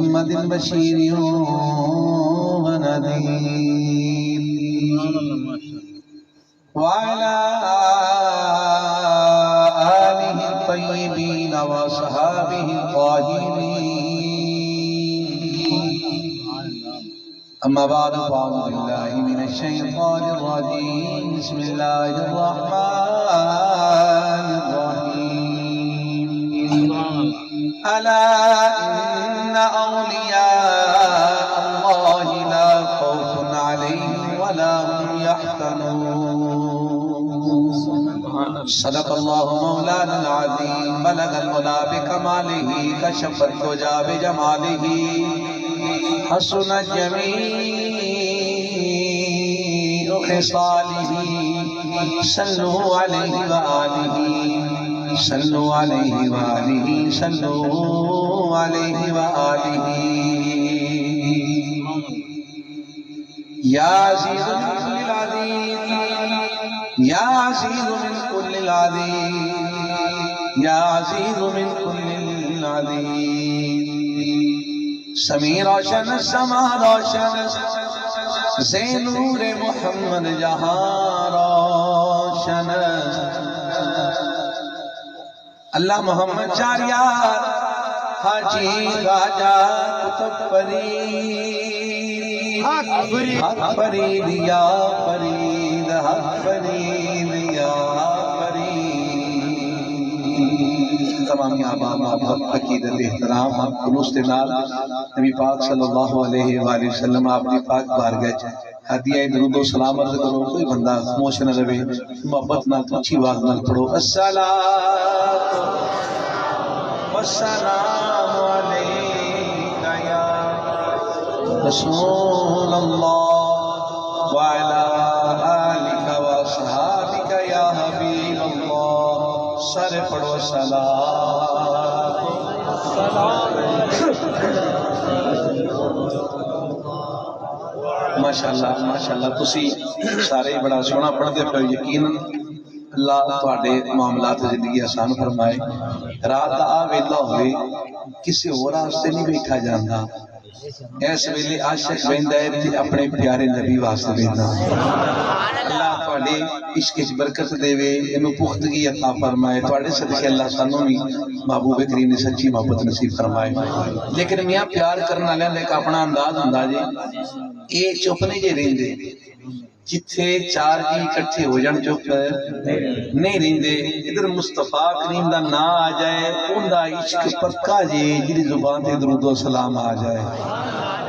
محمد بشير ونذير وعلى آله الطيبين وصحابه الطاهرين أما بعد فأعوذ بالله من الشيطان الرجيم بسم الله الرحمن الرحيم ألا إن أولياء الله لا خوف عليهم ولا هم يحزنون صدق الله مولانا العظيم بلغ العلا بكماله كشف الدجى بجماله حسن جميع خصاله صلوا عليه وآله صلوا عليه وآله صلوا عليه وآله يا عزيز من كل العظيم يا عزيز من كل العظيم يا عزيز من كل العظيم سمیع روشن سما روشن سے نور محمد جہاں روشن اللہ محمد چاریار حاجی خواجہ کتب فرید حق فرید یا فرید حق فرید یا تمام احباب آپ عقیدت احترام آپ خلوص دے نال نبی پاک صلی اللہ علیہ وآلہ وسلم آپ کی پاک بارگاہ ہدیہ درود و سلام عرض کرو کوئی بندہ خاموش نہ رہے محبت نال اچھی آواز نال پڑھو الصلاۃ والسلام علیک یا رسول اللہ وعلی آلک واصحابک یا حبیب اللہ سارے پڑھو سلام ماشاءاللہ تسی سارے بڑا سونا پڑھتے پہ یقین اللہ تواڈے معاملات زندگی آسان فرمائے رات آ ویلا ہوئے کسی اور واسطے نہیں بیٹھا جاندا اس ویلے عاشق ویندا ہے تے اپنے پیارے نبی واسطے ویندا اللہ تواڈے عشق وچ برکت دے اینو پختگی عطا فرمائے تواڈے صدقے اللہ سانوں بھی محبوب کریم نے سچی محبت نصیب فرمائے لیکن میاں پیار کرن والے دا اپنا انداز ہوندا جی اے چپ نہیں جے رہندے جتھے چار جی اکٹھے ہو جان چپ نہیں رہندے ادھر مصطفیٰ کریم دا نا آ جائے اوندا عشق پکا جے جڑی زبان تے درود و سلام آ جائے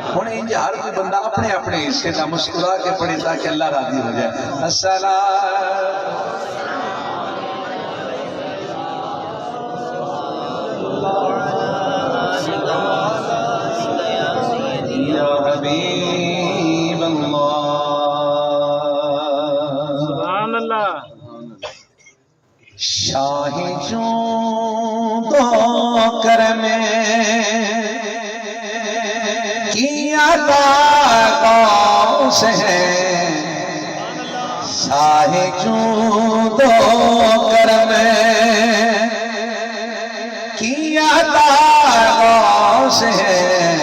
ہن انج ہر کوئی بندہ اپنے اپنے حصے دا مسکرا کے پڑھے تاکہ اللہ راضی ہو جائے السلام یا حبیب اللہ شاہ جوں دو کرم کی عطا غوث ہے شاہ جوں دو کرم کی عطا غوث ہے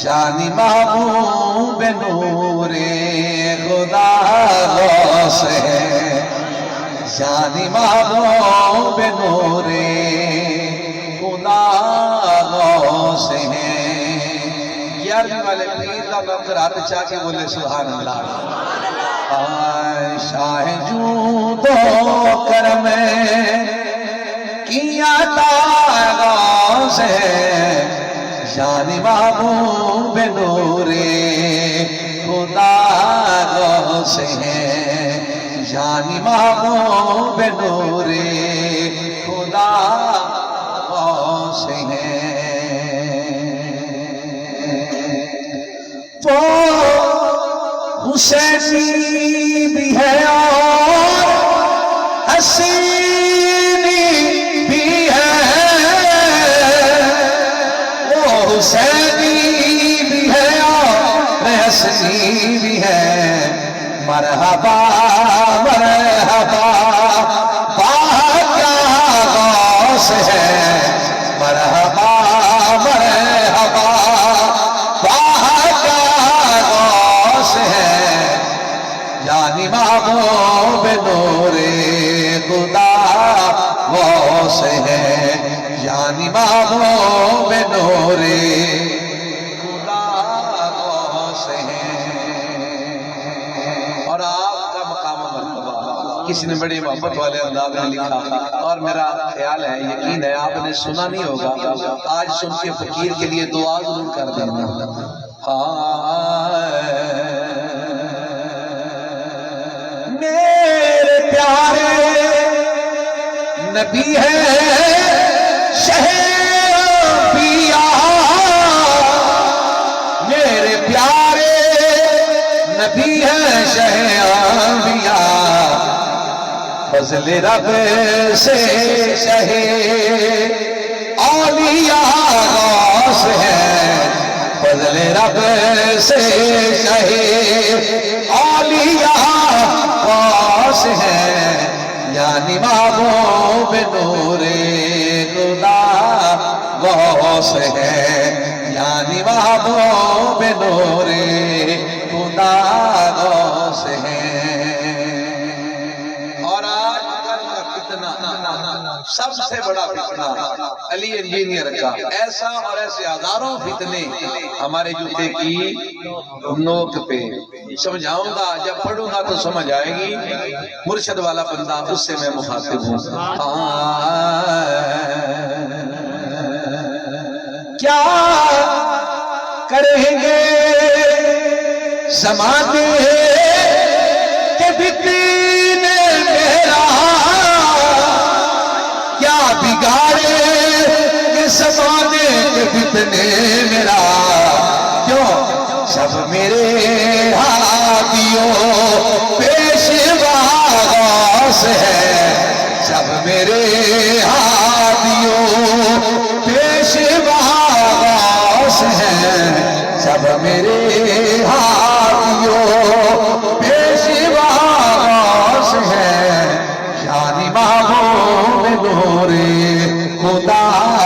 شان محبوب نور خدا غوث ہے شان محبوب نور خدا غوث ہے یارویں والے پیر کا نوکر ہاتھ چاہ کے بولے سبحان اللہ شاہ جوں دو کرم کی عطا غوث ہے شان محبوب نور خدا غوث ہے شان محبوب نور خدا غوث ہے وہ حسینی بھی ہے اور حسینی بھی ہے وہ حسینی بھی ہے اور حسینی بھی ہے مرحبا مرحبا کیا غوث ہے مرحبا مرحبا محبوب نور خدا غوث ہے یعنی محبوب نور خدا غوث ہے اور آپ کا مقام مرتبہ کسی نے بڑی محبت والے انداز میں لکھا اور میرا خیال ہے یقین ہے آپ نے سنا نہیں ہوگا آج سن کے فقیر کے لیے دعا ضرور کر دینا میرے پیارے نبی ہے میرے پیارے نبی ہے شہنشاہ فضل رب سے شہ اولیاء غوث ہے فضل رب سے شہ اولیاء غوث ہے یعنی محبوب نور خدا غوث ہے یعنی محبوب نور خدا غوث ہے اور آج کل کا فتنہ سب سے بڑا فتنہ علی انجینئر کا ایسا اور ایسے ہزاروں فتنے ہمارے جوتے کی نوک پہ سمجھاؤں گا جب پڑھوں گا تو سمجھ آئے گی مرشد والا بندہ اس سے میں مخاطب ہوں کیا کریں گے زمانے کے فتنے میرا کیا بگاڑے یہ زمانے کے فتنے میرا کیوں سب میرے ہادیوں پیشوا غوث ہے سب میرے ہادیوں پیشوا غوث ہے سب میرے ہادیوں پیشوا غوث ہے یعنی محبوب نور خدا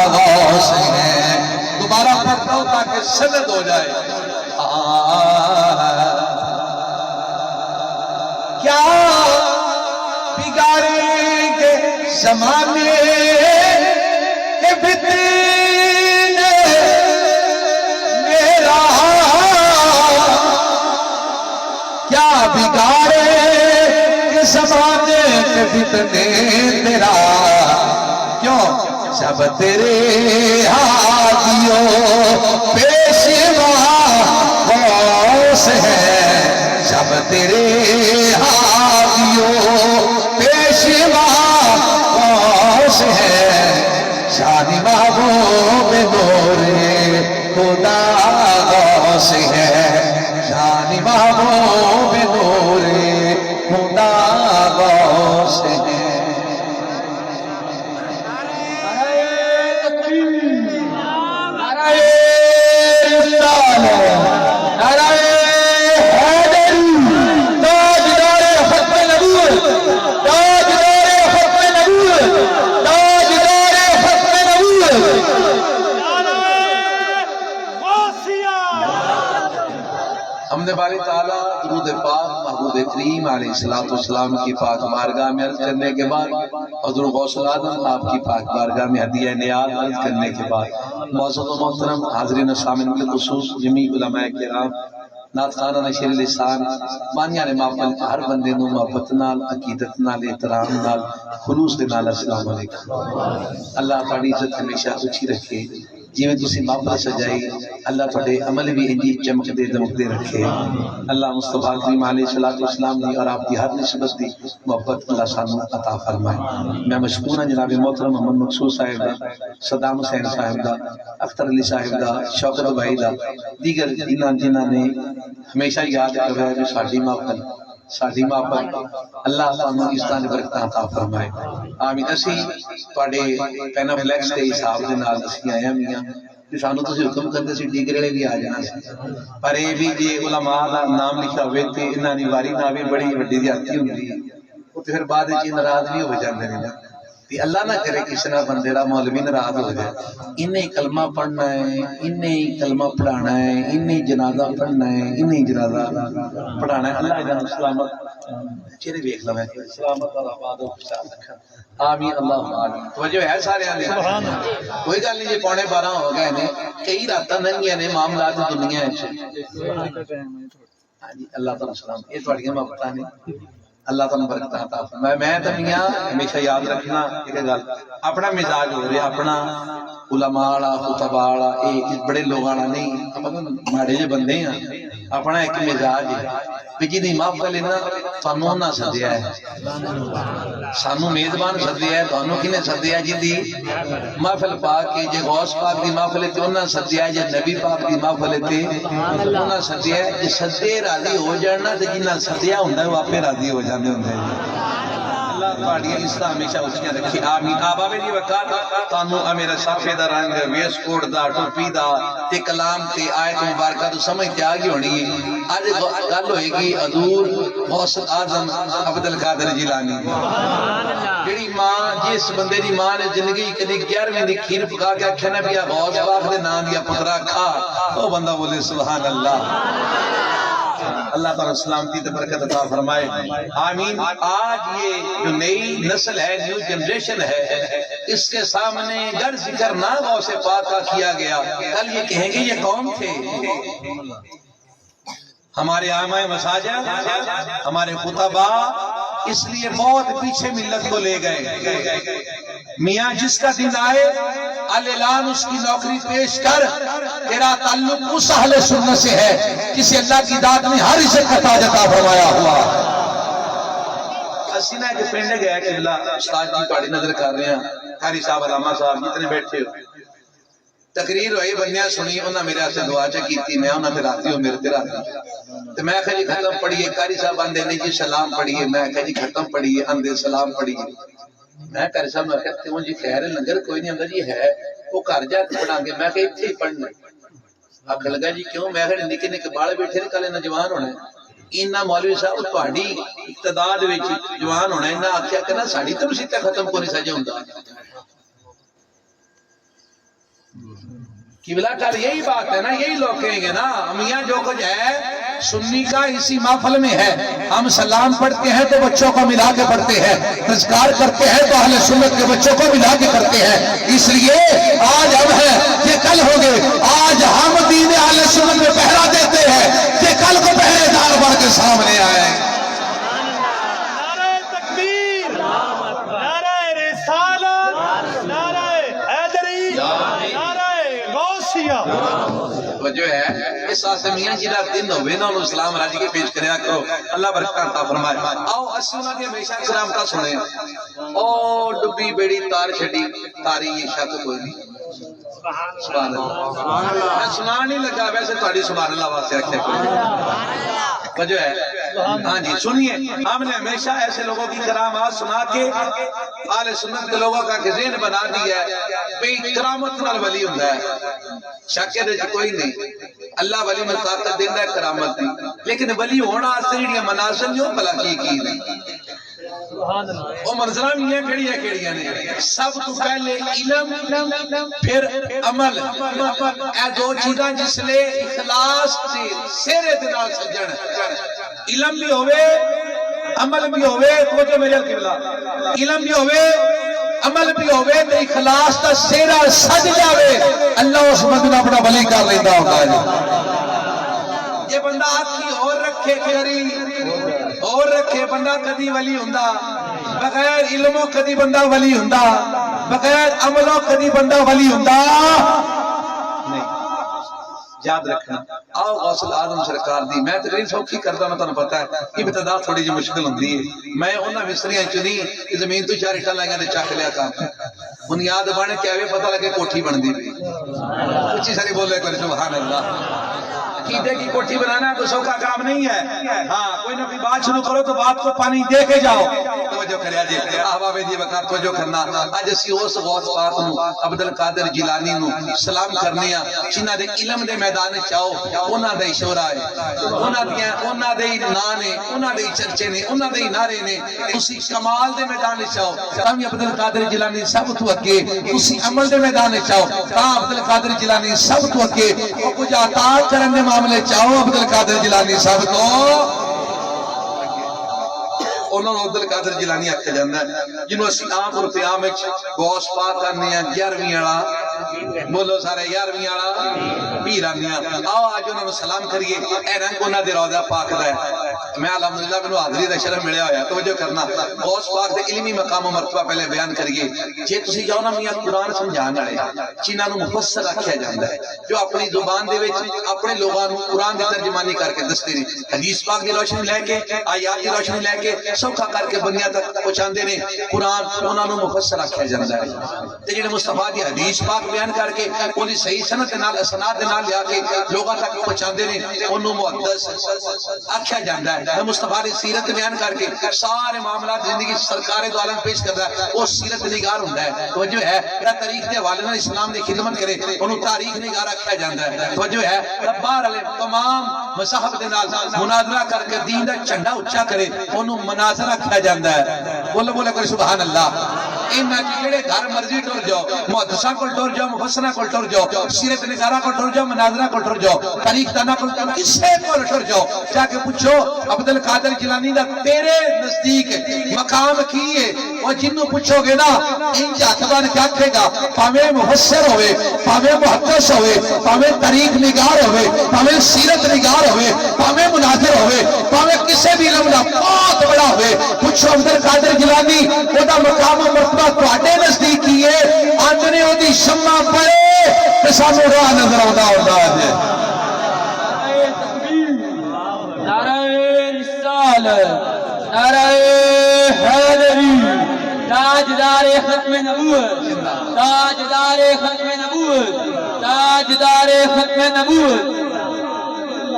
غوث ہے دوبارہ پڑھتا ہوں تاکہ سند ہو جائے کیا بگاڑیں گے زمانے کے فتنے میرا کیا بگاڑے گے زمانے کے فتنے میرا کیوں سب تیرے ہادیوں پیشوا غوث ہے سب تیرے ہادیوں پیشوا غوث ہے شانی محبوب نور خدا غوث ہے شانی محبوب نور خدا غوث ہے باری تعالیٰ درود پاک محبوب کریم علیہ السلام کی پاک بارگاہ میں عرض کرنے کے بعد حضور غوث العظم آپ کی پاک بارگاہ میں ہدیہ نیاز عرض کرنے کے بعد معزز و محترم حاضرین سامعین بالخصوص جمیع علماء کرام نعت خانہ نشیر لسان مانیان محفل ہر بندے نو محبت نال عقیدت نال احترام نال خلوص دے نال السلام علیکم اللہ تعالی عزت ہمیشہ اچھی رکھے جی میں تسی محبت سجائی اللہ تھوڑے عمل بھی انجی چمک دے دمک دے رکھے اللہ مصطفیٰ کریم علیہ السلام دی اور آپ کی ہر نسبت دی محبت اللہ سانو عطا فرمائے میں مشکور ہوں جناب محترم محمد مقصود صاحب دا صدام حسین صاحب دا اختر علی صاحب دا شوکت بھائی دا دیگر جنہ نے ہمیشہ یاد کر رہا ہے جو ساڑھی محفل اللہ تعالیٰ اس طرح برکتاں عطا فرمائے آمین اسی پاڑے پینہ فلیکس کے حساب دے نال اسی آیا میاں کہ سانو تو حکم کرتے سی ڈیگرے بھی آ جانا سی پر یہ بھی جی علماء دا نام لکھا ہوئے تھے انہاں دی واری نہ بھی بڑی وڈی زیادتی ہوندی ہے وہ پھر بعد وچ ناراض بھی ہو جاندے نے تے اللہ نہ کرے کسی نہ بندے دا مولوی ناراض ہو جائے، انہیں کلمہ پڑھنا ہے، انہیں کلمہ پڑھانا ہے، انہیں جنازہ پڑھنا ہے، انہیں جنازہ پڑھانا ہے۔ اللہ جان سلامت چہرے دیکھ لو ہے سلامت اور آباد و خوشحال رکھا، آمین اللہم آمین۔ توجہ ہے سارے آنے کوئی گل نہیں، یہ 12:15 ہو گئے نے، کئی راتاں نہیں نے معاملات دنیا ہے۔ اللہ تعالیٰ سلام، یہ تھوڑیاں محبتاں نے، اللہ تعالیٰ برکتاں عطا فرمائے۔ میں تو میاں ہمیشہ یاد رکھنا ایک گل، اپنا مزاج ہو رہا اپنا علماء والا خطباء والا، یہ بڑے لوگ والا نہیں، ماڑے جو بندے ہیں، اپنا ایک مزاج ہے کہ جی محفل نا تھانوں نہ سدیا ہے، سانو میزبان سدیا ہے، تھانوں کنے سدیا جی دی محفل پاک کے، جے غوث پاک دی محفل تے انہاں سدیا ہے، جے نبی پاک دی محفل تے انہاں سدیا ہے، جے سدے راضی ہو جانا تے جنہاں سدیا ہوندا ہے وہ آپے راضی ہو جاندے ہوندے ہیں۔ اللہ تہاڈی عزت ہمیشہ اچھیاں رکھے، آمین۔ آبا دی وقت تانوں میرا صافے دا رنگ، ویس کوٹ دا، ٹوپی دا تے کلام تے آیت مبارکہ تو سمجھ تے آ گئی ہونی ہے۔ اج گل ہوئے گی حضور غوث اعظم عبد القادر جیلانی، جیڑی ماں جس بندے دی ماں نے زندگی کدی 11ویں دی کھیر پکا کے آکھیا نہ پیا غوث پاک دے نام دیا پترا کھا، او بندہ بولے سبحان اللہ۔ اللہ تعالیٰ سلامتی تے برکت عطا فرمائے، آمین۔ آج یہ جو نئی نسل ہے، نیو جنریشن ہے، اس کے سامنے گر ذکر نہ غوث پاک کا کیا گیا، کل یہ کہیں گے یہ قوم تھے۔ ہمارے آئمہ مساجد، ہمارے خطباء اس لیے بہت پیچھے ملت کو لے گئے۔ میاں جس کا دن آئے اعلان اس کی نوکری پیش کر، تیرا تعلق اس اہل سنت سے ہے جسے اللہ کی ذات نے ہر اسے عطا عطا فرمایا ہوا۔ اسینہ کے پنڈ گیا کہ اللہ استاد جی تہاڈی نظر کر رہے ہیں، قاری صاحب علامہ صاحب جتنے بیٹھے ہو، تقریر ہوئی بندیاں سنی، انہاں میرے ہاتھ سے دعا کی، میں انہاں تے راتی ہوں میرے تے راتی تو میں کہا جی ختم پڑھیے، قاری صاحب آندے نہیں جی سلام پڑھیے، میں کہا جی ختم پڑھیے، آندے سلام پڑھیے۔ میں قاری صاحب نے کہتے ہوں جی خیر لنگر کوئی نہیں آندا جی ہے، وہ گھر جا کے پڑھا گے، میں کہا اتنے ہی پڑھنا۔ آکھن لگا جی کیوں؟ میں کہا نکے نکے بال بیٹھے نے، کل نوجوان ہونا ہے، انہاں مولوی صاحب تہاڈی اقتداد وچ جوان ہونا ہے، انہاں آکھیا کہ نہ ساڈی تے مسیت ختم کو نہیں سجے ہوندا۔ قبلہ کل یہی بات ہے نا، یہی لوگ کہیں گے نا میاں جو کچھ ہے سنی کا اسی محفل میں ہے، ہم سلام پڑھتے ہیں تو بچوں کو ملا کے پڑھتے ہیں، تذکار کرتے ہیں تو اہل سنت کے بچوں کو ملا کے کرتے ہیں۔ اس لیے آج ہم ہیں کہ کل ہوں گے، آج ہم دین اہل سنت میں پہرا دیتے ہیں کہ کل کو پہرے دار بڑھ کے سامنے آئے۔ نعرہ تکبیر، نعرہ رسالت، نعرہ حیدری، نعرہ غوثیہ۔ جو ہے اس آسمیاں جیدہ دن ہوئے نا انہوں اسلام راجی کے پیش کریا کرو، اللہ برکتہ عطا فرمائے۔ آؤ اسیونہ کے ہمیشہ اسلام کا سنیں، او ڈبی بیڑی تار چھڑی تاری یہ شک کوئی نہیں۔ سبحان اللہ، میں سنان نہیں لگا ویسے تھوڑی سبحان اللہ واسطے رکھتے کوئی وجہ ہے۔ ہاں جی سنیے، ہم نے ہمیشہ ایسے لوگوں کی کرامات سنا کے اہل سنت کے لوگوں کا ذہن بنا دیا ہے بھئی کرامت نال ولی ہوتا ہے، شک ہے کوئی نہیں، اللہ ولی میں طاقت دیندا ہے کرامت دی، لیکن ولی ہونا سریڑیاں منازل جو بلا کی نہیں۔ وہ منظرہ میاں کیڑیاں نے، سب تو پہلے علم پھر عمل، اے دو چیزاں جس لئے اخلاص سے سیرے دنال سجن، علم بھی ہوئے عمل بھی ہوئے، توجہ میرے قبلہ، علم بھی ہوئے عمل بھی ہوئے تو اخلاص تا سیرہ سج جاوے، اللہ اس مدنہ اپنا ولی کر لیندہ ہوتا ہے۔ یہ بندہ آتھی اور رکھے کری اور رکھے بندہ کدی ولی ہوندہ، بغیر علموں کدی بندہ ولی ہوندہ، بغیر عملوں کدی بندہ ولی ہوندہ نہیں۔ یاد رکھنا، آؤ غوث اعظم سرکار دی، میں تقریر سوکھی کرتا میں تمہیں پتا ہے ابتدا تھوڑی جی مشکل ہوندی ہے، میں انہاں مصریاں چنی کہ زمین تو 4 اٹھا لگا تے چک لیا کام، بنیاد بن کے آوے پتہ لگے کوٹھی بن دی، کچھ ساری بولے کوئی سبحان اللہ۔ عقیدے کی کوٹھی بنانا کوئی سوکھا کام نہیں ہے. ہاں کوئی نہ کوئی بات شروع کرو تو بات کو پانی دے کے جاؤ. توجہ کریا جی احباب دی وقت توجہ کرنا. اج اسی اس غوث پاک نو عبد القادر جیلانی نو سلام کرنے ہاں جنہاں دے علم دے میدان وچ آؤ. انہاں دا اشارہ ہے, انہاں دے نام نے, انہاں دے چرچے نے, انہاں دے نعرے نے. تسی کمال دے میدان وچ آؤ تاں عبد القادر جیلانی سب تو اگے. تسی عمل دے میدان وچ آؤ تاں عبد القادر جیلانی سب تو اگے. او کچھ اطاعت کرن دے معاملے چ آؤ عبد القادر جیلانی سب تو انہوں نے عبد القادر جیلانی آکھیا جاندا ہے جنہوں اسی عام اور قیام وچ غوث پاک کرنے ہیں 11ویں والا. بولو سارے 11ویں والا پیر آنے ہیں. آؤ آج انہوں نے سلام کریے. اے رنگ انہوں نے روضہ پاک دا ہے. میں الحمدللہ مینوں حاضری دا شرف ملیا ہویا. توجہ کرنا غوث پاک دے علمی مقام و مرتبہ پہلے بیان کریے. جے تسی جاؤ نا میاں قرآن سمجھان والے جنہاں نوں مفسر آکھیا جاندا ہے جو اپنی زبان دے وچ اپنے لوگاں نوں قرآن دی ترجمانی کر کے دستے نے. حدیث پاک دی روشنی لے کے آیات دی روشنی لے کے سوکھا کر کے بندیاں تک پہنچاندے نے. قرآن انہاں نوں مفسر آکھیا جاندا ہے. تے جڑے مصطفیٰ دی حدیث پاک بیان کر کے انہی صحیح سند دے نال اسناد دے نال لیا کے لوگاں تک پہنچاندے نے انہوں محدث آکھیا جاندا ہے. مصطفیٰ دی سیرت بیان کر کے سارے معاملات زندگی سرکار دو عالم پیش کردا ہے. وہ سیرت نگار ہوندا ہے. توجہ ہے تاریخ دے حوالے نال اسلام دی خدمت کرے انہوں تاریخ نگار آکھیا جاندا ہے. توجہ ہے باہر والے تمام مذاہب دے نال مناظرہ کر کے دین دا جھنڈا اونچا کرے انہوں مناظرہ آکھیا جاندا ہے. بولو بولو کرے سبحان اللہ. انہاں جڑے گھر مرضی ٹر جاؤ محدثاں کول ٹر جاؤ مفسراں کول ٹر جاؤ سیرت نگاراں کول ٹر جاؤ مناظرہ کول ٹر جاؤ تاریخ داناں کول کسے کول ٹر جاؤ جا کے پوچھو عبد القادر جیلانی دا تیرے نزدیک مقام کی ہے. اور جنوں پوچھو گے نا انج ہاتھ بن کے آکھے گا پاویں مفسر ہوئے پاویں محدث ہوئے پاویں تاریخ نگار ہوئے پاویں سیرت نگار ہوئے پاویں مناظر ہوئے پاویں کسے بھی علم دا بہت بڑا ہوئے پوچھو عبد القادر جیلانی او دا مقام و مرتبہ تواڈے نزدیک کی ہے. آندنے او دی شمع پڑے تے سانوں راہ نظر آوندا ہوندا ہے. نعرہ رسالت نعرہ حیدری تاجدار ختم نبوت تاجدار ختم نبوت تاجدار ختم نبوت.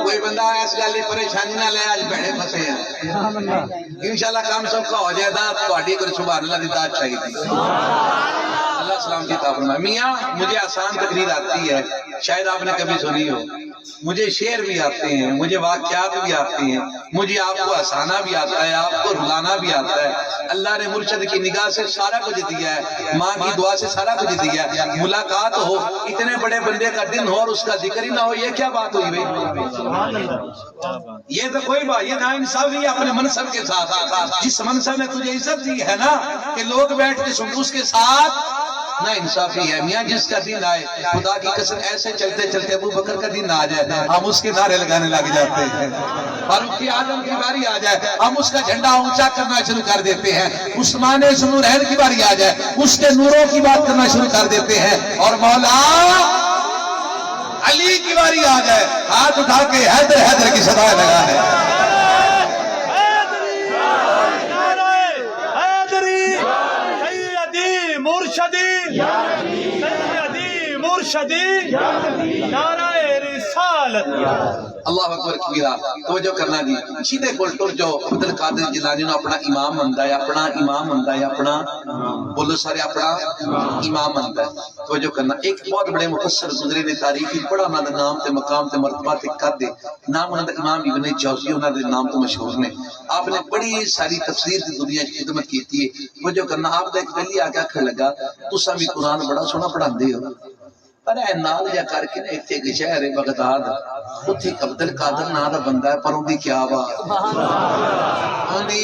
کوئی بندہ اس گل پریشانی نہ لے آج بھڑے پھسے ہیں انشاءاللہ کام سوکھا ہو جائے گا. تہاڈی کوئی سبحان اللہ دی ذات چاہیے. اللہ سلام کی عطا فرمائے. میاں مجھے آسان تقریر آتی ہے شاید آپ نے کبھی سنی ہو. مجھے شعر بھی آتے ہیں مجھے واقعات بھی آتے ہیں مجھے آپ کو ہنسانا بھی آتا ہے آپ کو رلانا بھی آتا ہے. اللہ نے مرشد کی نگاہ سے سارا کچھ دیا ہے ماں کی دعا سے سارا کچھ دیا ہے. ملاقات ہو اتنے بڑے بندے کا دن ہو اور اس کا ذکر ہی نہ ہو یہ کیا بات ہوئی بھائی. یہ تو کوئی بات یہ نا انصافی ہے اپنے منصب کے ساتھ. جس منصب نے تجھے عزت دی ہے نا کہ لوگ بیٹھ کے سن اس کے ساتھ نا انصافی ہے. میاں جس کا دن آئے خدا کی قسم ایسے چلتے چلتے ابو بکر کا دن آ جائے ہم اس کے نعرے لگانے لگ جاتے ہیں. فاروق اعظم کی باری آ جائے ہم اس کا جھنڈا اونچا کرنا شروع کر دیتے ہیں. عثمان ذوالنورین کی باری آ جائے اس کے نوروں کی بات کرنا شروع کر دیتے ہیں. اور مولا علی کی باری آ جائے ہاتھ اٹھا کے حیدر حیدر کی صدائیں لگانے. مرشدی نعرہ رسالت. اللہ اکبر کبیرہ. توجہ کرنا جی سیدھے کول ٹر جاؤ. عبد القادر جیلانی نے اپنا امام مندا ہے اپنا امام مندا ہے اپنا بولو سارے اپنا امام مندا ہے. توجہ کرنا ایک بہت بڑے مفسر گزرے نے تاریخ بڑا انہاں دا نام تے مقام تے مرتبہ تے قد ہے. نام انہاں دا امام ابن جوزی انہاں دے نام تو مشہور نے. آپ نے بڑی ساری تفسیر دی دنیا کی خدمت کیتی ہے. توجہ کرنا آپ دا ایک ولی آ کے آکھن لگا تساں بھی قرآن بڑا سونا پڑھاندے ہو پر اے نال جا کر کے ایتھے ایک شہر ہے بغداد اتھے عبد القادر نام دا بندہ ہے پر اون دی کیا بات اون دی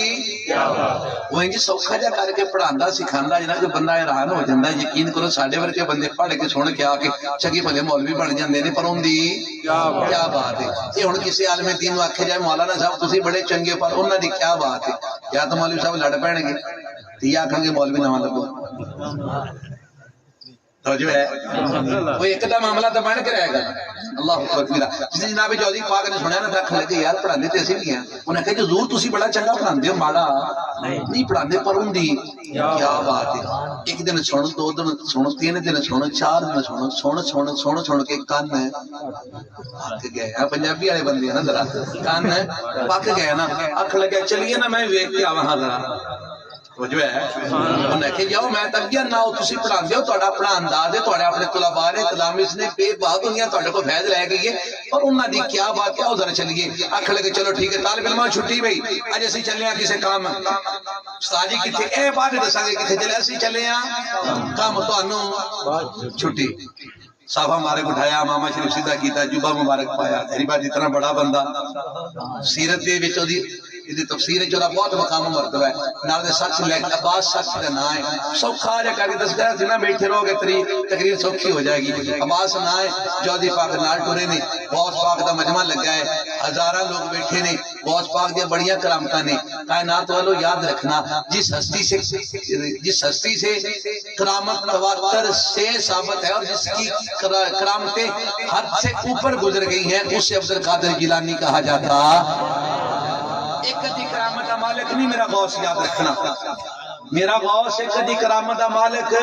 وہ انج سوکھا جا کر کے پڑھاندا سکھاندا جنا کہ بندہ حیران ہو جاندا. یقین کرو ساڈے ورگے بندے پڑھ کے سن کے آ کے چنگے بھلے مولوی بن جاندے نے پر اون دی کیا بات ہے. یہ ہن کسی عالم دین نوں آکھے جائے مولانا صاحب تسی بڑے چنگے پر انہاں دی کیا بات ہے. یا تو مولوی صاحب لڑ پین گے تے یا آکھن گے مولوی نہ لگو توجہ ہے وہ ایک دا معاملہ تو بن کے رہے گا اللہ اکبر جس جناب چودھری پاک نے سنیا نا رکھ لگے یار پڑھانے تے اسی بھی ہیں انہیں کہا کہ حضور تسی بڑا چنگا پڑھاندے ہو ماڑا نہیں پڑھاندے پر ان دی کیا بات ہے ایک دن سن دو دن سن تین دن سن چار دن سن کے کان پک گئے پنجابی والے بندے ہیں نا ذرا کان پک گئے نا اکھ لگے چلیے نا میں ویکھ کے آواں ذرا جو ہے انہیں کہ جاؤ میں تک نہ ہو تسی پڑھان دیو توڑا اپنا انداز ہے توڑا اپنے طلباء نے تلامس نے بے بہت دنیا توڑے کو فیض رہ گئی ہے اور انہاں دی کیا بات کیا ذرا چلیے اکھ لگے چلو ٹھیک ہے طالب علماں چھٹی بھئی اج اسی چلے ہیں کسے کام استاد جی کتھے اے بات دساں گے کتھے چلے اسی چلے ہیں کام تانوں چھٹی صافہ مبارک اٹھایا ماما شریف سیدھا کیتا جبہ مبارک پایا تیری بات اتنا بڑا بندہ سیرت دے وچ دی یہ تفسیر ہے جو بہت مقام مرتبہ ہے نال دے سچ لے عباس سچ دا نام ہے سوکھا جا کر کے دس گیا جنا بیٹھے رہو گے تقریر سوکھی ہو جائے گی عباس نام ہے چودھری پاک نال ٹرے نے غوث پاک دا مجمع لگا ہے ہزاراں لوگ بیٹھے نے غوث پاک دی بڑیاں کرامتاں نے کائنات والو یاد رکھنا جس ہستی سے کرامت تواتر سے ثابت ہے اور جس کی کرامتیں حد سے اوپر گزر گئی ہیں اسے عبد القادر جیلانی کہا جاتا ایک کدی کرامت دا مالک نہیں میرا غوث یاد رکھنا میرا غوث ایک کدی کرامت دا مالک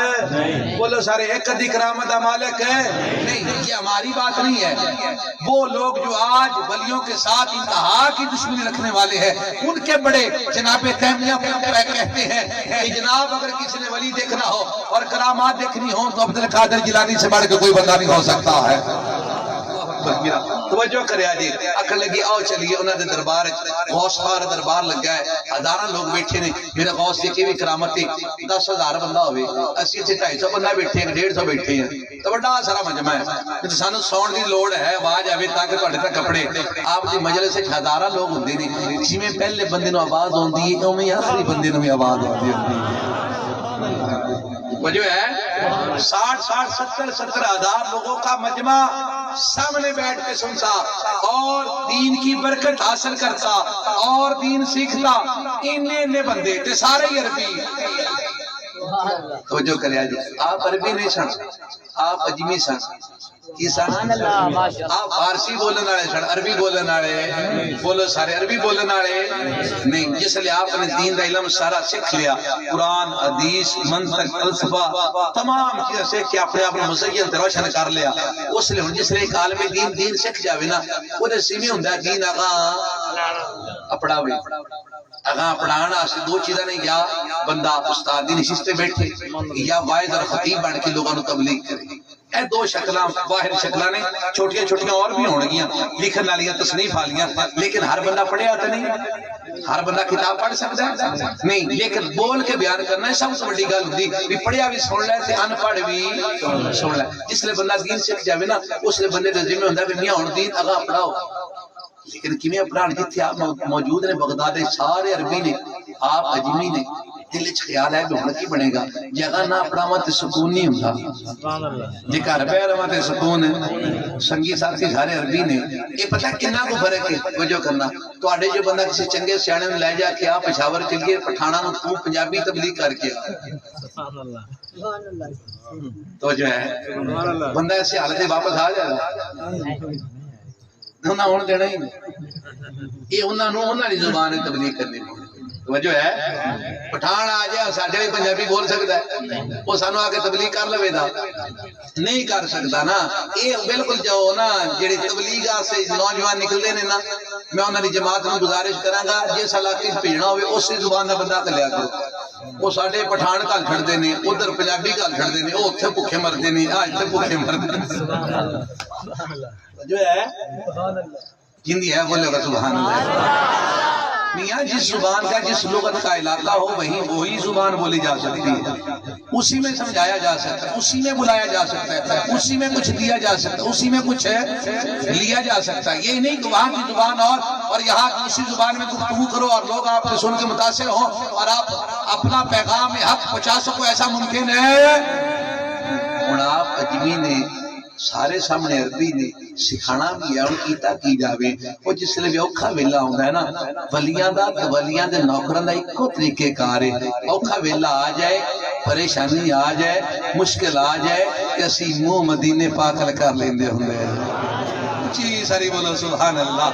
بولو سارے ایک کدی کرامت دا مالک نہیں یہ ہماری بات نہیں ہے وہ لوگ جو آج ولیوں کے ساتھ انتہا کی دشمنی رکھنے والے ہیں ان کے بڑے جناب تیمیہ کہتے ہیں کہ جناب اگر کسی نے ولی دیکھنا ہو اور کرامات دیکھنی ہو تو عبد القادر جیلانی سے بڑھ کے کوئی بندہ نہیں ہو سکتا ہے توجہ کرے آجی اکھر لگی آؤ چلیے انہوں نے دربار غوث پاک دربار لگا ہے ہزاراں لوگ بیٹھے نے میرے غوث یہ کی کرامت ہے 10,000 بندہ ہوئے اسی سے 250 بندہ بیٹھے ہیں 150 بیٹھے ہیں تو بڑا سارا مجمع ہے سانو ساؤنڈ دی لوڑ ہے آواز آوے تاکہ تواڈے تک کپڑے آپ دی مجلس وچ ہزاراں لوگ ہوندے نے جویں پہلے بندے نو آواز ہوندی ہے اوویں آخری بندے نو بھی آواز ہوندی ہے وجہ ہے 60-70 ہزار لوگوں کا مجمع سامنے بیٹھ کے سنتا اور دین کی برکت حاصل کرتا اور دین سیکھتا انہیں بندے تے سارے ہی عربی توجہ کرے آجی آپ عربی نہیں سن آپ اجمی سن کی سن آپ فارسی بولن والے سن عربی بولن والے بولو سارے عربی بولن والے نہیں جس لئے آپ نے دین دا علم سارا سکھ لیا قرآن حدیث منطق فلسفہ تمام چیزیں سیکھ کے اپنے آپ مزین تے روشن کر لیا اس لئے جس لئے ایک عالم دین سکھ جاوے نا وہ دے سیمی ہوندا دین آغا اپڑاوے اگاں پڑھانا آسے دو چیزیں نہیں یا بندہ استاد دی نشست پہ بیٹھے یا واعظ اور خطیب بن کے لوگوں نے تبلیغ کرے اے دو شکلاں واحد شکلاں نے چھوٹیاں چھوٹیاں اور بھی ہونگیاں لکھن والیاں تصنیف والیاں لیکن ہر بندہ پڑھیا تو نہیں ہر بندہ کتاب پڑھ سکتا ہے نہیں لیکن بول کے بیان کرنا ہے سب سے بڑی گل ہوندی بھی پڑھیا بھی سن لے تے ان پڑھ بھی سن لے جس لئے بندہ دین سیکھ جاوے نا اس لئے بندے دے ذمہ ہوندا کہ میاں ہن دین اگا پڑھاؤ لیکن کیویں پڑھان جتھے آپ موجود نے بغداد سارے عربی نے آپ اجمی نے دل وچ خیال ہے کہ ہن کی بنے گا جگہ نہ پڑھاواں تے سکون نہیں ہوندا سبحان اللہ جے گھر پہ رہواں تے سکون ہے سنگی ساتھی سارے عربی نے یہ پتہ کتنا کو فرق ہے توجہ کرنا تواڈے جو بندہ کسی چنگے سیانے نوں لے جا کے آپ پشاور چلیے پٹھانا نوں تو پنجابی تبلیغ کر کے سبحان اللہ توجہ ہے سبحان اللہ بندہ ایسے حالت واپس آ جائے گا انہاں ہون دینا ہی یہ انہاں دی زبان تبلیغ کرنی توجہ ہے پٹھان آ جائے ساڈے بھی پنجابی بول سکتا ہے وہ سانو آ کے تبلیغ کر لوے دا نہیں کر سکتا نا یہ بالکل جو نا جڑے تبلیغ سے نوجوان نکلدے نے نا میں انہاں دی جماعت نوں گزارش کراں گا جس علاقے وچ بھیجنا ہوے اسی زبان دا بندہ کلیا کرو وہ ساڈے پٹھان گل چھڑدے نے ادھر پنجابی گل چھڑدے نے او اوتھے بھوکے مردے نے آ ایتھے بھوکے مردے نے سبحان اللہ جو ہے جندی ہے بولے گا سبحان اللہ میاں جس زبان کا جس لغت کا علاقہ ہو وہی زبان بولی جا سکتی ہے اسی میں سمجھایا جا سکتا ہے اسی میں بلایا جا سکتا ہے اسی میں کچھ دیا جا سکتا ہے اسی میں کچھ لیا جا سکتا ہے یہ نہیں کہ وہاں کی زبان اور یہاں کی اسی زبان میں گفتگو کرو اور لوگ آپ سے سن کے متاثر ہوں اور آپ اپنا پیغام حق پہنچا سکو ایسا ممکن ہے اور آپ اجمی نے سارے سامنے عربی نے سکھانا بھی ہے. ہن کیتا کی جاوے او جس لے اوکھا ویلا ہوندا ہے نا ولیاں دا تے ولیاں دے نوکراں دا اکو طریقے کار ہے. اوکھا ویلا آ جائے پریشانی آ جائے مشکل آ جائے کہ اسی منہ مدینے پاک کر لیندے ہوندے ہیں. جی ساری بولو سبحان اللہ.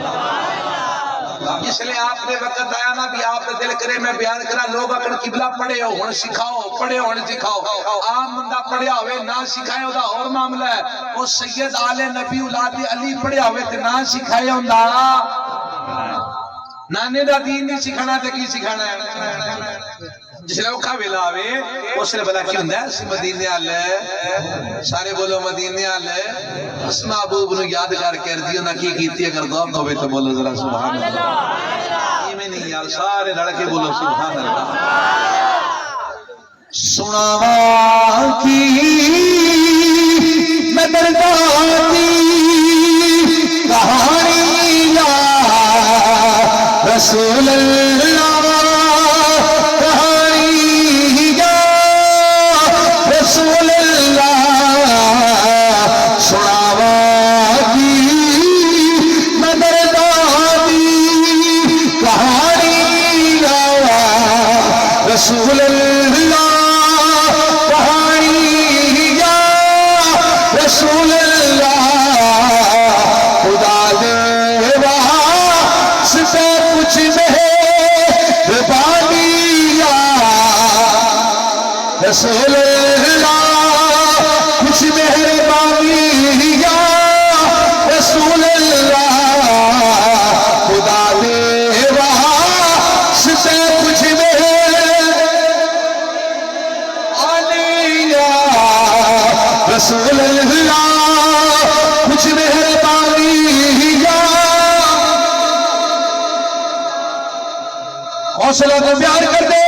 اس لیے آپ نے وقت آیا نا بھی آپ نے دل کرے میں بیان کرا لوگ اگر قبلہ پڑھے ہو ہن سکھاؤ پڑھے ہو سکھاؤ. عام بندہ پڑھیا ہوئے نہ سکھائے ہوتا اور معاملہ ہے. وہ سید آل نبی اولاد علی پڑھیا ہوئے تے نہ سکھائے ہوتا نانے دا دین نہیں سکھانا تے کی سکھانا ہے. جس لئے اوکھا ویلا آوے اس لئے بلا کی ہوندہ ہے مدینے آلے سارے بولو مدینے آلے اس محبوب نو یاد کر کر دیو نہ کی کیتی اگر دوب دوبے تو بولو ذرا سبحان اللہ. یہ میں نہیں یار سارے لڑکے بولو سبحان اللہ. سناواں کی میں درداتی کہانی یا رسول اللہ رسول اللہ کہانی یا رسول اللہ خدا دے واسطے کچھ مہربانی یا رسول اللہ کچھ مہربانی یا رسول اللہ خدا دے واسطے کچھ رسول اللہ کچھ مہربانی یا حوصلہ کو پیار کر دے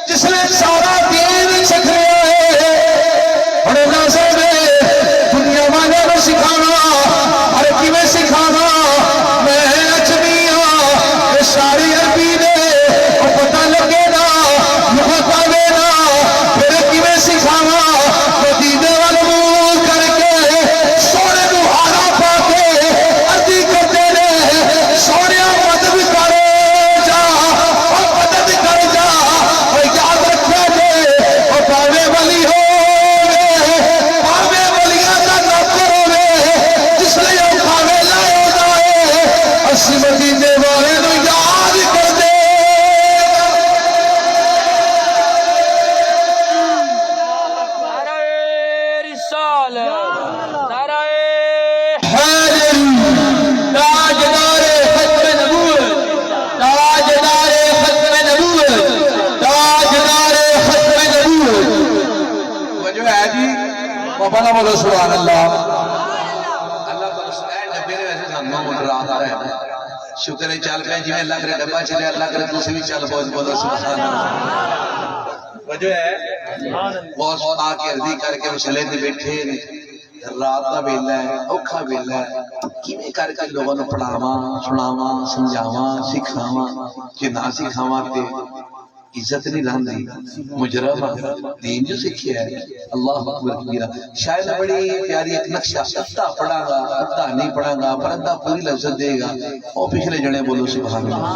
جس نے سارا دین سکھ لیا بڑے ناظر دنیا والے میں سکھانا اور کی میں سکھانا میں اچھنیا ساری عربی نے پتہ لگے نا بنا بولو سبحان اللہ. اللہ تعالیٰ سنائے ڈبے نے ویسے سامنا رات آ رہے ہیں شکر ہے چال پہ جی میں اللہ کرے ڈبا چلے اللہ کرے دوسری بھی چال بولو سبحان اللہ. وجہ ہے بہت پاک عرضی کر کے مسئلے دے بیٹھے رات کا ویلا ہے اوکھا ویلا ہے کیویں کر کے لوگوں نے پڑھاواں سناواں سمجھاواں سکھاواں کہ نہ سکھاواں تے عزت نہیں رہندی مجرم دین جو سکھیا ہے. اللہ اکبر کبیرہ. شاید بڑی پیاری ایک نقشہ ادھا پڑھا گا ادھا نہیں پڑھا گا پر ادھا پوری لذت دے گا. او پچھلے جنے بولو سبحان اللہ.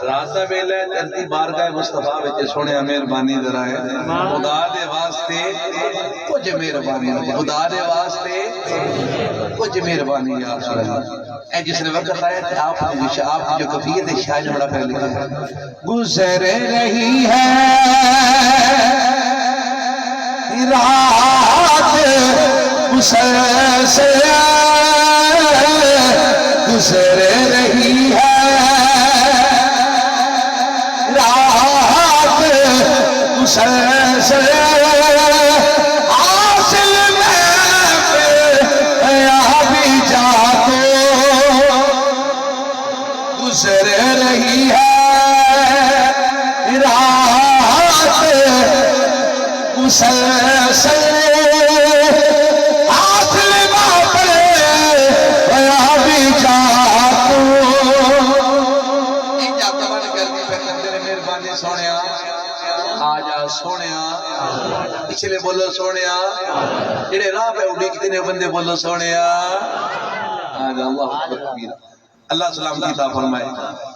رات دا ویلا ہے دھرتی بارگاہ مصطفیٰ وچ سونے مہربانی ذرا ہے خدا دے واسطے کچھ مہربانی خدا دے واسطے کچھ مہربانی یا رسول اللہ. اے جس نے وقت آیا کہ آپ جو کفیت شاید بڑا پہلے لکھا ہے گزر رہی ہے رات مسلسل گزر رہی ہے رات مسلسل حاصل میں بھی جا تو گزر رہی ہے رات مسلسل حاصل میں بھی جا جڑے راہ پہ اڈیکتے نے بندے بولو سونیا اللہ اکبر کبیرہ اللہ سلام کی عطا فرمائے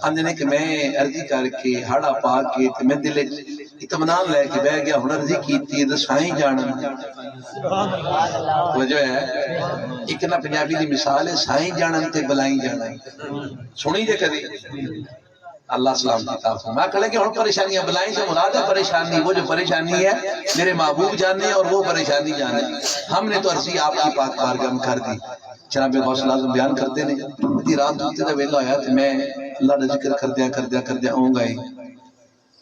اندنے کہ میں عرضی کر کے ہڑا پا کے تے میں دل اطمینان لے کے بیٹھ گیا ہن عرضی کیتی تے سائیں جانن وجہ ہے ایک نا پنجابی دی مثال ہے سائیں جانن تے بلائیں جانن سنی جے کدی اللہ سلام کی عطا فرمائے کہے کہ ہن پریشانیاں بلائیں سے مراد ہے پریشانی وہ جو پریشانی ہے میرے محبوب جانے اور وہ پریشانی جانے ہم نے تو عرضی آپ کی پاک بارگاہ میں کر دی جناب غوث اعظم بیان کرتے ہیں کہ رات ہوتے دا ویلا ہویا تے میں اللہ دا ذکر کردیا آؤں گا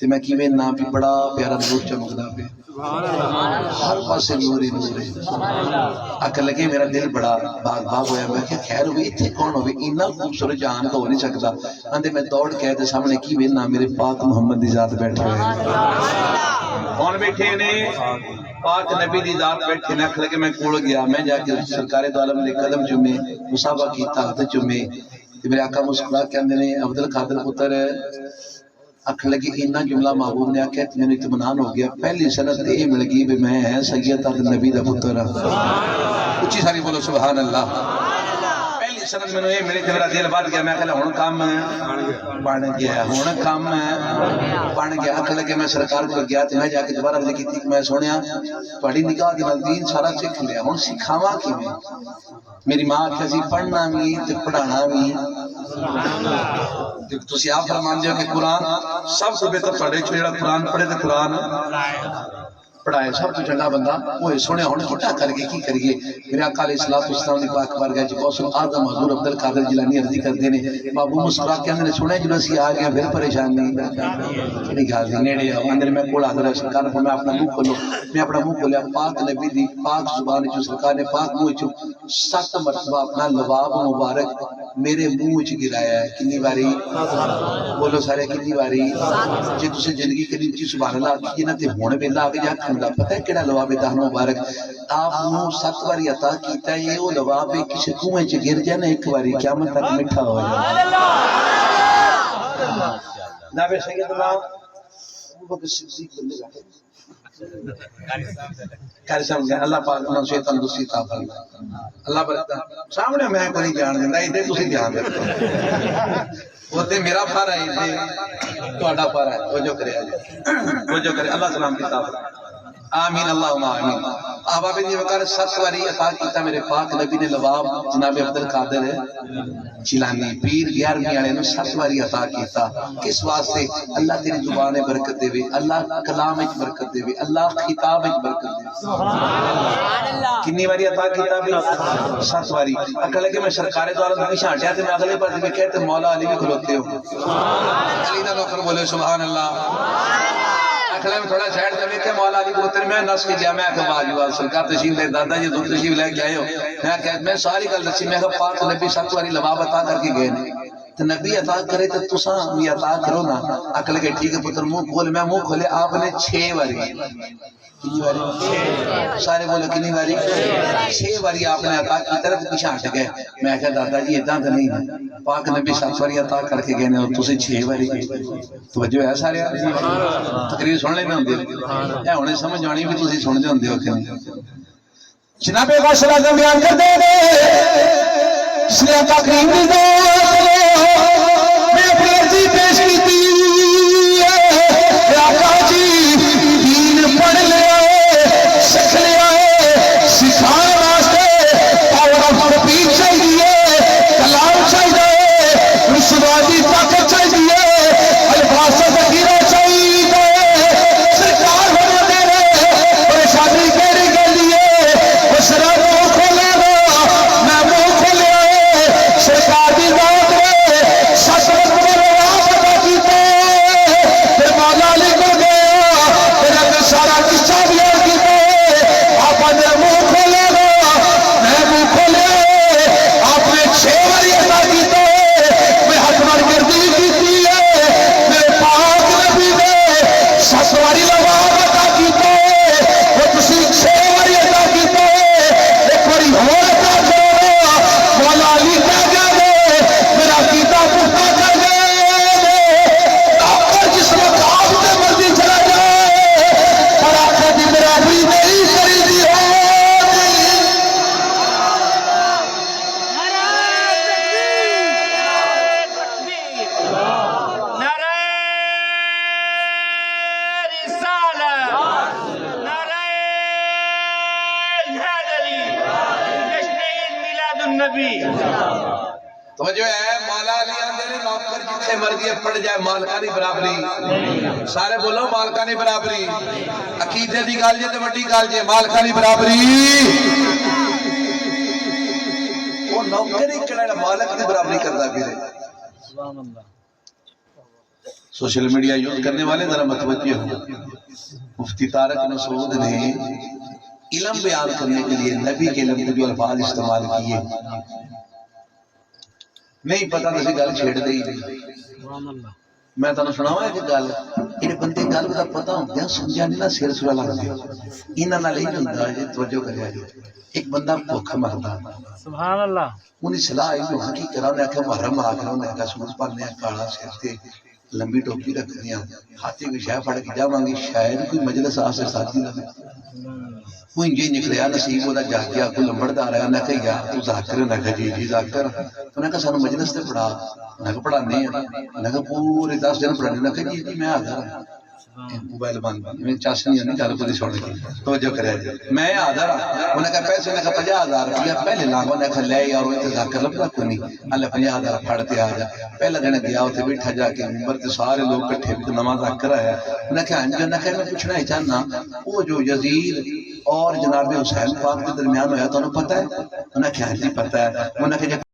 تے میں کیویں نا بھی بڑا پیارا نور چمکدا پہ ہر پاسے نور ہی نور ہے اکل لگے میرا دل بڑا باغ ہویا میں کہ خیر ہوئی ایتھے کون ہوئے اتنا خوبصورت جہان تو ہو نہیں سکتا اندے میں دوڑ کے تے سامنے کیویں نا میرے پاک محمد دی ذات بیٹھے ہوئے کون بیٹھے نے پاک نبی دی ذات بیٹھے نے اکھل کے میں کول گیا میں جا کے سرکار دو عالم نے قدم چومے مصافحہ کیتا تے چومے تے میرے آقا مسکرا کے اندے نے عبد القادر پتر اکھ لگی اتنا جملہ محبوب نے آکھیا تے میں اطمینان ہو گیا پہلی سند یہ مل گئی کہ میں ہے سید نبی دا پتر اچھی ساری بولو سبحان اللہ پہلی سند میں یہ میرے میرا دل بات گیا میں کہا ہن کام بن گیا ہن کام بن گیا اکھ لگے میں سرکار کو گیا تے میں جا کے دوبارہ عرض کیتی کہ میں سنیا تہاڈی نگاہ دے نال دین سارا سکھ لیا ہن سکھاواں کیویں میری ماں آکھیا سی پڑھنا بھی تے پڑھانا بھی تسی آپ فرمان دیو کہ قرآن سب سے بہتر پڑھے چھوڑا قرآن پڑھے تے قرآن پڑھائے سب تو چنگا بندہ وہ سنے ہونے کٹا کر کے کی کریے میرے آقا علیہ السلام نے پاک بار گیا غوث اعظم حضور عبد القادر جیلانی عرضی کرتے نے بابو مسکرا کے اندر سنے جو اسی آ گیا پھر پریشان نہیں کہڑی گل دی نیڑے آؤ اندر میں کول حاضر ہے سرکار کو میں اپنا منہ کھولو میں اپنا منہ کھولیا پاک نبی دی پاک زبان جو سرکار نے پاک منہ چ 7 مرتبہ اپنا لباب مبارک میرے منہ چ گرایا ہے کتنی باری بولو سارے کتنی باری جے تسی زندگی کری چ سبحان اللہ کی نہ تے ہن ویلا آ گیا کھندا پتہ ہے کیڑا لباب دہن مبارک آپ نو 7 باری عطا کیتا ہے یہ وہ لباب کسی کنویں چ گر جائے نا ایک باری قیامت تک میٹھا ہو جائے جناب سیدنا ابو بکر صدیق بندے بیٹھے کاری صاحب نے اللہ پاک انہاں سے تندرستی عطا فرمائے اللہ برکت سامنے میں کوئی جان دیندا ایتھے تسی دھیان رکھو وہ تے میرا پھر ہے تے تہاڈا پھر ہے وہ جو کرے وہ جو کرے اللہ سلام کی عطا فرمائے آمین اللہم آمین احباب نے وقار 7 باری عطا کیتا میرے پاک نبی نے لباب جناب عبد القادر جیلانی پیر 11ویں والے نے 7 باری عطا کیتا کس واسطے اللہ تیری زبان برکت دے اللہ کلام وچ برکت دے اللہ خطاب وچ برکت دے سبحان اللہ کتنی باری عطا کیتا بھی 7 باری اکل کہ میں سرکار دو عالم پیچھے ہٹیا تے میں اگلے پاس میں کہتے مولا علی بھی کھلوتے ہو سبحان اللہ علی دا نوکر بولے سبحان اللہ اکھلے میں تھوڑا سائیڈ تے ویکھے مولا علی پتر میں نس کے جا میں کہ واجب سرکار تشریف لے دادا جی دودھ تشریف لے کے آئے ہو میں ساری گل دسی میں کہ پاک نبی 7 باری لباب عطا کر کے گئے نے تو نبی عطا کرے تو تساں بھی عطا کرو نا اکل کے ٹھیک ہے پتر منہ کھول میں منہ کھولے آپ نے 6 باری کتنی باری سارے بولے کتنی باری 6 باری آپ نے عطا کی طرف پیچھے ہٹ گئے میں کہا دادا جی اتنا تو نہیں ہے پاک نبی 7 باری عطا کر کے گئے نے تسی 6 باری توجہ ہے سارے تقریر سن لے میں ہوندے اے ہونے سمجھ آنی بھی تسی سن دے ہوندے ہو کہ جناب غوث اعظم بیان کرتے ہیں اس نے تقریر دی میں اپنی عرضی پیش کی آقا جی دین پڑھ لیا سکھ لیا سکھانے واسطے پاور آف اسپیچ چاہیے کلام چاہیے رسوائی طاقت چاہیے الفاظ ذخیرہ چاہیے سرکار ہونا دے رہے پریشانی کیڑی گل ہے اس رات کو کھولے گا میں منہ کھولیا سرکار دی ذات النبی توجہ ہے مولا علی آندے نے نوکر جتھے مرضی پڑ جائے مالکاں دی برابری سارے بولو مالکاں دی برابری عقیدے دی گل جے تے وڈی گل جے مالکاں دی برابری وہ نوکر ہی کڑا مالک دی برابری کردا پھرے سبحان اللہ سوشل میڈیا یوز کرنے والے ذرا متوجہ ہو مفتی طارق مسعود نے علم بیان کرنے کے لیے نبی کے علم کے جو الفاظ استعمال کیے نہیں پتہ نہیں گل چھیڑ دے سبحان اللہ میں تانوں سناواں ایک گل یہ بندے گل دا پتہ ہوندیا سمجھا نہیں نہ سر سورا لگدے انہاں نال ہی ہوندا جے توجہ کریا جے ایک بندہ بھوک مردا سبحان اللہ انہیں صلاح آئی جو حقی کرا نے کہ محرم آ کر انہیں کہا سوز پڑھنے کالا سر تے لمبی ٹوپی رکھ دیا ہاتھی کوئی شاہ پڑھ کے جا مانگی شاید کوئی مجلس آسر ساتھی لگے وہ انجی نکلیا نصیب ہوتا جا گیا کوئی لمبڑدار ہے انہیں کہا یار تو ذاکر ہے انہیں کہا جی جی ذاکر انہیں کہا سانو مجلس تے پڑھا انہیں کہا پڑھانے ہیں انہیں کہا پورے 10 دن پڑھانے انہیں کہا جی جی میں آدھا رہا موبائل بند میں چاشنی نہیں چل پوری چھوڑ گئی توجہ کرے جی میں آدھا رہا انہیں کہا پیسے انہیں کہا 50,000 روپیہ پہلے لاغ انہیں کہا لے یار وہ انتظار کر لگتا کوئی نہیں اللہ 50,000 پھڑتے آ جا پہلا دن گیا ہوتے بیٹھا جا کے ممبر تے سارے لوگ کٹھے بھی نماز ذکر آیا انہیں کہا انجو انہیں کہا میں پوچھنا ہی چاہنا وہ جو یزید اور جناب حسین پاک کے درمیان ہویا تو انہیں پتہ ہے انہیں کہا جی پتہ ہے انہیں کہا